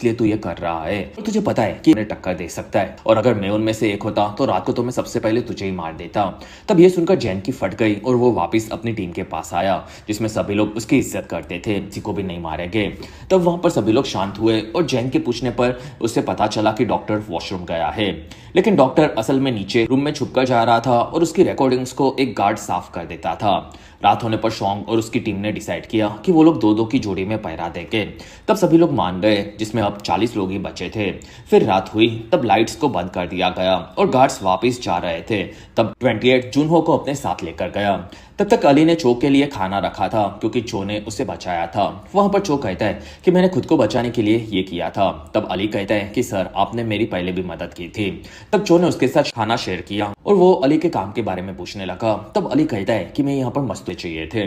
इसलिए तू ये कर रहा है और तुझे पता है कि उन्हें टक्कर दे सकता है, और अगर मैं उनमें से एक होता तो रात को तो मैं सबसे पहले तुझे ही मार देता। तब ये सुनकर जैन की फट गई और वो वापस अपनी टीम के पास आया, जिसमें सभी लोग उसकी इज्जत करते थे, किसी को भी नहीं मारेंगे। तब वहां पर सभी लोग शांत हुए और जैन के पूछने पर उससे पता चला कि डॉक्टर वॉशरूम गया है, लेकिन डॉक्टर असल में नीचे रूम में छुपकर जा रहा था और उसकी रिकॉर्डिंग्स को एक गार्ड साफ कर देता था। रात होने पर शॉन्ग और उसकी टीम ने डिसाइड किया कि वो लोग दो दो की जोड़ी में पहरा देंगे। तब सभी लोग मान गए, जिसमें अब 40 लोग ही बचे थे। फिर रात हुई, तब लाइट्स को बंद कर दिया गया और गार्ड्स वापस जा रहे थे। तब 28 जुनहो को अपने साथ लेकर गया। तब तक अली ने चो के लिए खाना रखा था, क्योंकि चो ने उसे बचाया था। वहां पर चो कहता है कि मैंने खुद को बचाने के लिए ये किया था। तब अली कहता है कि सर, आपने मेरी पहले भी मदद की थी। तब चो ने उसके साथ खाना शेयर किया और वो अली के काम के बारे में पूछने लगा। तब अली कहता है कि मैं यहाँ पर मस्त चाहिए थे।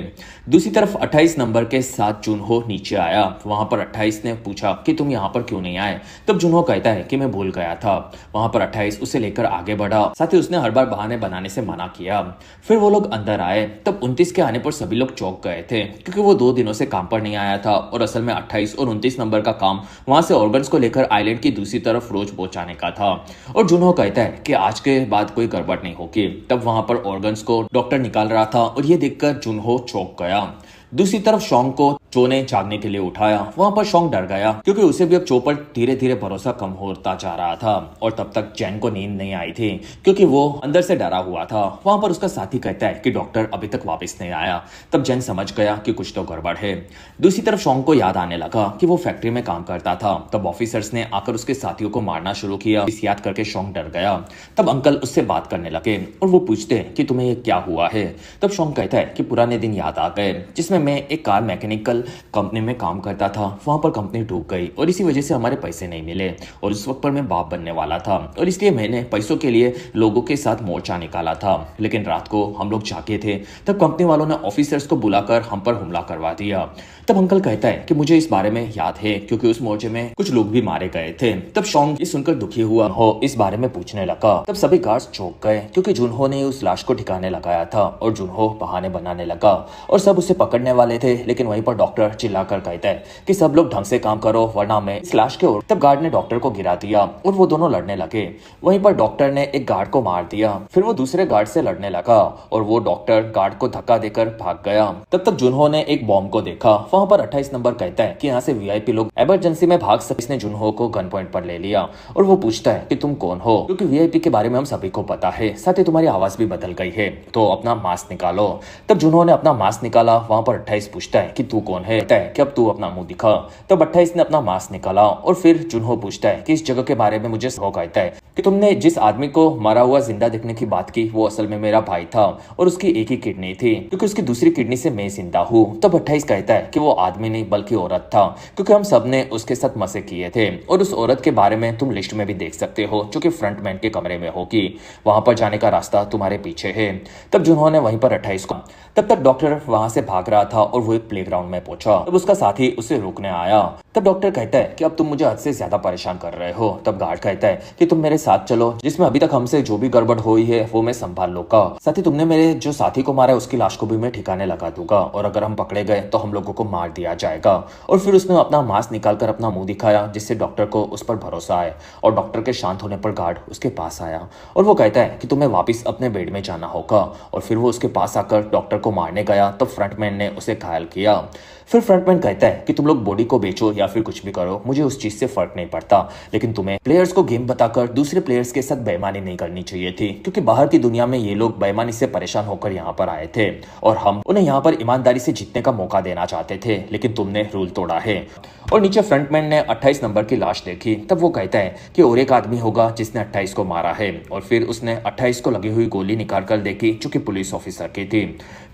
दूसरी तरफ 28 नंबर के साथ जुनहो नीचे आया। वहां पर 28 ने पूछा कि तुम यहाँ पर क्यों नहीं आए। तब जुनहो कहता है कि मैं भूल गया था। वहां पर 28 उसे लेकर आगे बढ़ा, साथ ही उसने हर बार बहाने बनाने से मना किया। फिर वो लोग अंदर आए। तब 29 के आने पर सभी लोग चौंक गए थे, क्योंकि वो 2 दिनों से काम पर नहीं आया था और असल में 28 और 29 नंबर का काम वहां से ऑर्गन्स को लेकर आइलैंड की दूसरी तरफ रोज पहुंचाने का था। और जुनहो कहता है कि आज के बाद कोई गड़बड़ नहीं होगी। तब वहां पर ऑर्गन्स को डॉक्टर निकाल रहा था और ये देखकर जुनहो चौंक गया। दूसरी तरफ शॉन्ग को चो ने जागने के लिए उठाया। वहां पर शॉन्ग डर गया, क्योंकि उसे भी अब चो पर धीरे धीरे भरोसा कम होता जा रहा था। और तब तक जैन को नींद नहीं आई थी, क्योंकि वो अंदर से डरा हुआ था। वहां पर उसका साथी कहता है कि डॉक्टर अभी तक वापस नहीं आया। तब जैन समझ गया कि कुछ तो गड़बड़ है। दूसरी तरफ शॉन्ग को याद आने लगा कि वो फैक्ट्री में काम करता था। तब ऑफिसर्स ने आकर उसके साथियों को मारना शुरू किया। इस याद करके शॉन्ग डर गया। तब अंकल उससे बात करने लगे और वो पूछते हैं कि तुम्हें ये क्या हुआ है। तब शॉन्ग कहता है कि पुराने दिन याद आ गए, जिसमें मैं एक कार मैकेनिकल कंपनी में काम करता था। वहां पर कंपनी डूब गई और इसी वजह से हमारे पैसे नहीं मिले, और उस वक्त पर मैं बाप बनने वाला था, और इसलिए मैंने पैसों के लिए लोगों के साथ मोर्चा निकाला था। लेकिन रात को हम लोग जागे थे, तब कंपनी वालों ने ऑफिसर्स को बुलाकर हम पर हमला करवा दिया। तब अंकल कहता है कि मुझे इस बारे में याद है, क्योंकि उस मोर्चे में कुछ लोग भी मारे गए थे। तब शॉन्ग ये सुनकर दुखी हुआ हो इस बारे में पूछने लगा। तब सभी गार्ड्स चौंक गए, क्योंकि जुनहो ने उस लाश को ठिकाने लगाया था और जुनहो बहाने बनाने लगा और सब उसे पकड़ने वाले थे। लेकिन वहीं पर डॉक्टर चिल्लाकर कहता है कि सब लोग ढंग से काम करो, वरना मैं इस लाश के तब गार्ड ने डॉक्टर को गिरा दिया और वो दोनों लड़ने लगे। वहीं पर डॉक्टर ने एक गार्ड को मार दिया। फिर वो दूसरे गार्ड से लड़ने लगा और वो डॉक्टर गार्ड को धक्का देकर भाग गया। तब तक जुनहो ने एक बॉम्ब को देखा। वहां पर 28 नंबर कहता है कि यहाँ से वीआईपी लोग इमरजेंसी में भाग सकते। इसने जुनहो को गन पॉइंट पर ले लिया और वो पूछता है कि तुम कौन हो, क्योंकि वीआईपी के बारे में हम सभी को पता है, साथ ही तुम्हारी आवाज भी बदल गई है, तो अपना मास्क निकालो। तब जुनहो ने अपना मास्क निकाला। वहां पर 28 पूछता है कि तू कौन है, कि अब तू अपना मुंह दिखा। तब 28 ने अपना मास्क निकाला और फिर जुनहो पूछता है कि इस जगह के बारे में मुझे कहता है कि तुमने जिस आदमी को मरा हुआ जिंदा देखने की बात की, वो असल में मेरा भाई था और उसकी एक ही किडनी थी, क्योंकि उसकी दूसरी किडनी से मैं जिंदा हूँ। तब 28 कहता है कि वो आदमी नहीं बल्कि औरत था, क्योंकि हम सब ने उसके साथ मजे किए थे, और उस औरत के बारे में तुम लिस्ट में भी देख सकते हो, जो कि फ्रंटमैन के कमरे में होगी। वहां पर जाने का रास्ता तुम्हारे पीछे है। तब जुनहो ने वहीं पर 28 को तब तक डॉक्टर वहां से भाग रहा था और वो एक प्लेग्राउंड में पहुंचा। तब उसका साथी उसे रोकने आया। तब डॉक्टर कहता है कि अब तुम मुझे हद से ज्यादा परेशान कर रहे हो। तब गार्ड कहता है कि तुम मेरे साथ चलो, जिसमें अभी तक हमसे जो भी गड़बड़ हुई है वो मैं संभाल लूंगा। साथ ही तुमने मेरे जो साथी को मारा है उसकी लाश को भी मैं ठिकाने लगा दूंगा, और अगर हम पकड़े गए तो हम लोगों को मार दिया जाएगा। और फिर उसने अपना मास्क निकालकर अपना मुंह दिखाया, जिससे डॉक्टर को उस पर भरोसा आए, और डॉक्टर के शांत होने पर गार्ड उसके पास आया और वो कहता है कि तुम्हें वापिस अपने बेड में जाना होगा। और फिर वो उसके पास आकर डॉक्टर को मारने गया, तो फ्रंटमैन ने उसे घायल किया। फिर फ्रंटमैन कहता है कि तुम लोग बॉडी को बेचो या फिर कुछ भी करो, मुझे उस चीज से फर्क नहीं पड़ता, लेकिन तुम्हें प्लेयर्स को गेम बताकर दूसरे प्लेयर्स के साथ बेईमानी नहीं करनी चाहिए थी, क्योंकि बाहर की दुनिया में ये लोग बेईमानी से परेशान होकर यहाँ पर आए थे और हम उन्हें यहाँ पर ईमानदारी से जीतने का मौका देना चाहते थे, लेकिन तुमने रूल तोड़ा है। और नीचे फ्रंटमैन ने 28 नंबर की लाश देखी। तब वो कहता है कि और एक आदमी होगा जिसने 28 को मारा है, और फिर उसने 28 को लगी हुई गोली निकाल कर देखी, जो कि पुलिस ऑफिसर की थी।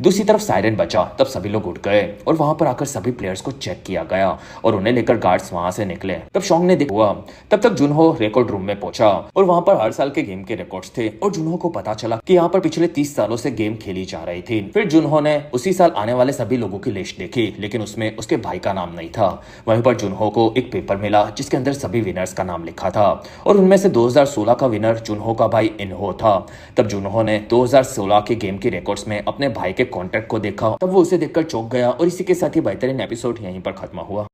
दूसरी तरफ सायरन बचा। तब सभी लोग उठ गए और वहां पर आकर सभी प्लेयर्स को चेक किया गया और उन्हें लेकर गार्ड्स वहां से निकले। तब शॉन्ग ने देखा। तब तक जुनहो रिकॉर्ड रूम में पहुंचा और वहां पर हर साल के गेम के रिकॉर्ड्स थे, और जुनहो को पता चला कि यहाँ पर पिछले 30 सालों से गेम खेली जा रही थी। फिर जुनहो ने उसी साल आने वाले सभी लोगों की लिस्ट देखी, लेकिन उसमें उसके भाई का नाम नहीं था। वहीं पर जुनहो को एक पेपर मिला जिसके अंदर सभी विनर्स का नाम लिखा था, और उनमें से 2016 का विनर जुनहो का भाई इनहो था। तब जुनहो ने 2016 के गेम के रिकॉर्ड्स में अपने भाई के कॉन्ट्रैक्ट को देखा। तब वो उसे देखकर चौंक गया, और इसी के साथ ही बेहतरीन एपिसोड यहीं पर खत्म हुआ।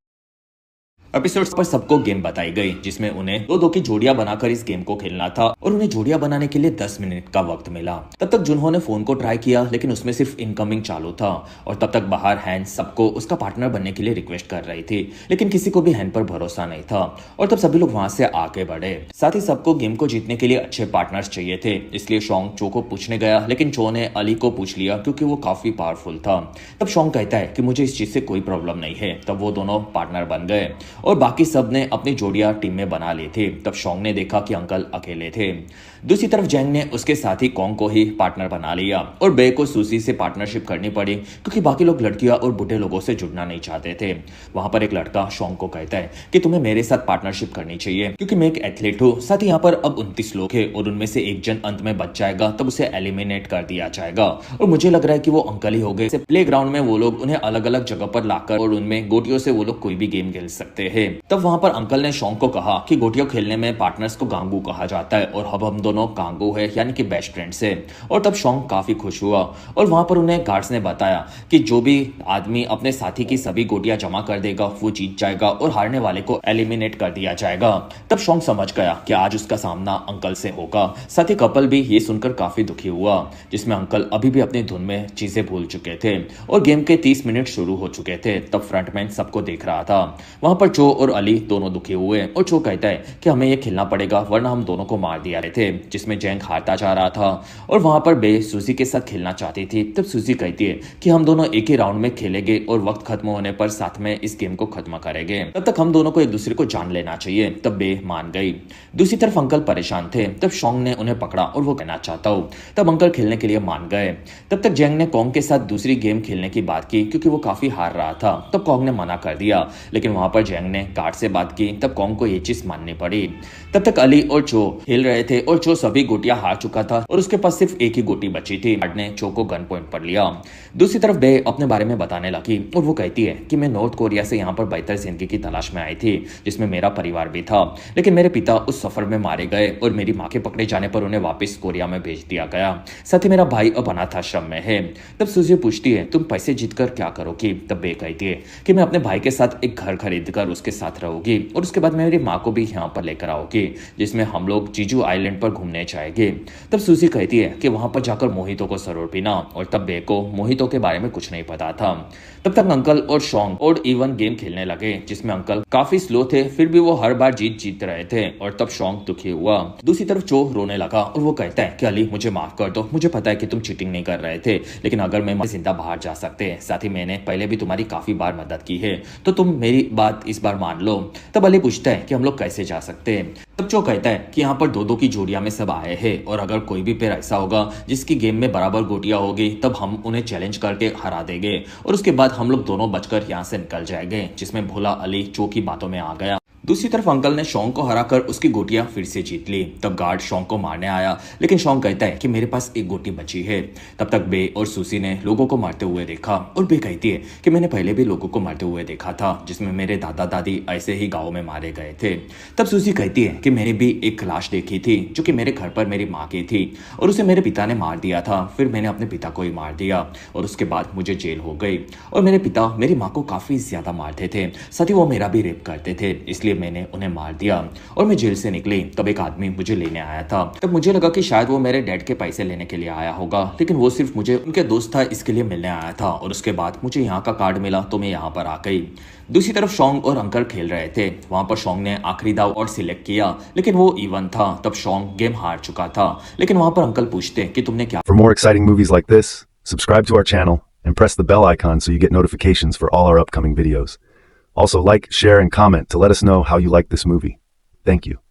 एपिसोड्स पर सबको गेम बताई गई जिसमें उन्हें दो दो की जोड़ियां बनाकर इस गेम को खेलना था और उन्हें जोड़ियां बनाने के लिए 10 मिनट का वक्त मिला। तब तक जुनहो ने फोन को ट्राई किया लेकिन उसमें सिर्फ इनकमिंग चालू था और तब तक बाहर हैन सबको उसका पार्टनर बनने के लिए रिक्वेस्ट कर रही थी, लेकिन किसी को भी हैन पर भरोसा नहीं था और तब सभी लोग वहां से आगे बढ़े। साथ ही सबको गेम को जीतने के लिए अच्छे पार्टनर्स चाहिए थे, इसलिए शोंग चो को पूछने गया लेकिन चो ने अली को पूछ लिया क्योंकि वो काफी पावरफुल था। तब शोंग कहता है कि मुझे इस चीज से कोई प्रॉब्लम नहीं है। तब वो दोनों पार्टनर बन गए और बाकी सब ने अपनी जोड़ियां टीम में बना ली थी। तब शोंग ने देखा कि अंकल अकेले थे। दूसरी तरफ जैंग ने उसके साथी कोंग को ही पार्टनर बना लिया और बे को सूसी से पार्टनरशिप करनी पड़ी क्योंकि बाकी लोग लड़कियां और बुढ़े लोगों से जुड़ना नहीं चाहते थे। वहां पर एक लड़का शोंग को कहता है कि तुम्हें मेरे साथ पार्टनरशिप करनी चाहिए क्योंकि मैं एक एथलीट हूँ। साथ ही यहाँ पर अब 29 लोग हैं और उनमें से एक जन अंत में बच जाएगा तब उसे एलिमिनेट कर दिया जाएगा और मुझे लग रहा है कि वो अंकल ही हो गए। प्ले ग्राउंड में वो लोग उन्हें अलग अलग जगह पर लाकर और उनमें गोटियों से वो लोग कोई भी गेम खेल सकते हैं। तब वहां पर अंकल ने शोंग को कहा कि गोटियों खेलने में पार्टनर्स को गांगू कहा जाता है और अब हम दोनों गांगू है यानी कि बेस्ट फ्रेंड्स है। और तब शोंग काफी खुश हुआ और वहां पर उन्हें गार्ड्स ने बताया कि जो भी आदमी अपने साथी की सभी गोटियां जमा कर देगा वो जीत जाएगा और हारने वाले को एलिमिनेट कर दिया जाएगा। तब शोंग समझ गया कि आज उसका सामना अंकल से होगा। साथ ही कपल भी ये सुनकर काफी दुखी हुआ जिसमें अंकल अभी भी अपनी धुन में चीजें भूल चुके थे और गेम के 30 मिनट शुरू हो चुके थे। तब फ्रंटमैन सबको देख रहा था। वहां पर चो और अली दोनों दुखी हुए और चो कहता है कि हमें ये खेलना पड़ेगा वरना हम दोनों को मार दिया रहे थे, जिसमें जैंग हारता जा रहा था और वहां पर बे सूजी के साथ खेलना चाहती थी। तब सूजी कहती है कि हम दोनों एक ही राउंड में खेलेंगे और वक्त खत्म होने पर साथ में इस गेम को खत्म करेंगे। तब तक हम दोनों को एक दूसरे को जान लेना चाहिए। तब बे मान गई। दूसरी तरफ अंकल परेशान थे। तब शोंग ने उन्हें पकड़ा और वो कहना चाहता हूँ। तब अंकल खेलने के लिए मान गए। तब तक जैंग ने कोंग के साथ दूसरी गेम खेलने की बात की क्योंकि वो काफी हार रहा था। तब कोंग ने मना कर दिया लेकिन वहां पर जैंग ने गार्ड से बात की। तब कोंग को ये चीज माननी पड़ी। तब तक अली और चो खेल रहे थे और चो सभी गोटियां हार चुका था और उसके पास सिर्फ एक ही गोटी बची थी। गार्ड ने चो को गन पॉइंट पर लिया। दूसरी तरफ बे अपने बारे में बताने लगी और वो कहती है कि मैं नॉर्थ कोरिया से यहाँ पर बेहतर जिंदगी की तलाश में आई थी जिसमें मेरा परिवार भी था, लेकिन मेरे पिता उस सफर में मारे गए और मेरी माँ के पकड़े जाने पर उन्हें वापस कोरिया में भेज दिया गया। साथ ही मेरा भाई अब अनाथाश्रम में है। तब सूजी पूछती है तुम पैसे जीतकर क्या करोगी? तब बे कहती है कि मैं अपने भाई के साथ एक घर खरीद कर उसके साथ रहूंगी और उसके बाद मेरी माँ को भी यहाँ पर लेकर आओगी जिसमें हम लोग जीजू आइलैंड पर घूमने जाएंगे। तब सूजी कहती है कि वहां पर जाकर मोहितो को जरूर पीना और तब बे को मोहितो के बारे में कुछ नहीं पता था। तब तक अंकल और शोंग ओड इवन गेम खेलने लगे जिसमें अंकल काफी स्लो थे फिर भी वो हर बार जीत रहे थे और तब शोंग दुखी हुआ। दूसरी तरफ चो रोने लगा और वो कहता है कि अली मुझे माफ कर दो, मुझे पता है कि तुम चीटिंग नहीं कर रहे थे लेकिन अगर मैं जिंदा बाहर जा सकते, साथ ही मैंने पहले भी तुम्हारी काफी बार मदद की है तो तुम मेरी बात इस बार मान लो। तब अली पूछता है कि हम लोग कैसे जा सकते हैं? तब चो कहता है कि यहाँ पर दो दो की जोड़ियां में सब आए हैं और अगर कोई भी पेयर ऐसा होगा जिसकी गेम में बराबर गोटियां होगी तब हम उन्हें चैलेंज करके हरा देंगे और उसके बाद हम लोग दोनों बचकर यहाँ से निकल जाएंगे, जिसमें भोला अली चो की बातों में आ गया। दूसरी तरफ अंकल ने शोंग को हराकर उसकी गोटियां फिर से जीत ली। तब गार्ड शोंग को मारने आया लेकिन शोंग कहता है कि मेरे पास एक गोटी बची है। तब तक बे और सूसी ने लोगों को मारते हुए देखा और बे कहती है कि मैंने पहले भी लोगों को मारते हुए देखा था जिसमें मेरे दादा दादी ऐसे ही गाँव में मारे गए थे। तब सूसी कहती है कि मैंने भी एक लाश देखी थी जो कि मेरे घर पर मेरी माँ की थी और उसे मेरे पिता ने मार दिया था। फिर मैंने अपने पिता को ही मार दिया और उसके बाद मुझे जेल हो गई और मेरे पिता मेरी माँ को काफी ज्यादा मारते थे, साथ ही वो मेरा भी रेप करते थे, इसलिए मैंने उन्हें मार दिया और मैं जेल से निकली। तब एक आदमी मुझे लेने आया था। तब मुझे लगा कि शायद वो मेरे डैड के पैसे लेने के लिए आया होगा लेकिन वो सिर्फ मुझे उनके दोस्त था इसके लिए मिलने आया था और उसके बाद मुझे यहाँ का कार्ड मिला तो मैं यहाँ पर आ गई। दूसरी तरफ शोंग और अंकल खेल रहे थे। वहां पर शोंग ने आखिरी दाव और सिलेक्ट किया लेकिन वो इवन था। तब शोंग गेम हार चुका था लेकिन वहां पर अंकल पूछते कि तुमने क्या। For more exciting movies like this, subscribe to our channel and press the bell icon so you get notifications for all our upcoming videos. Also like, share, and comment to let us know how you like this movie. Thank you.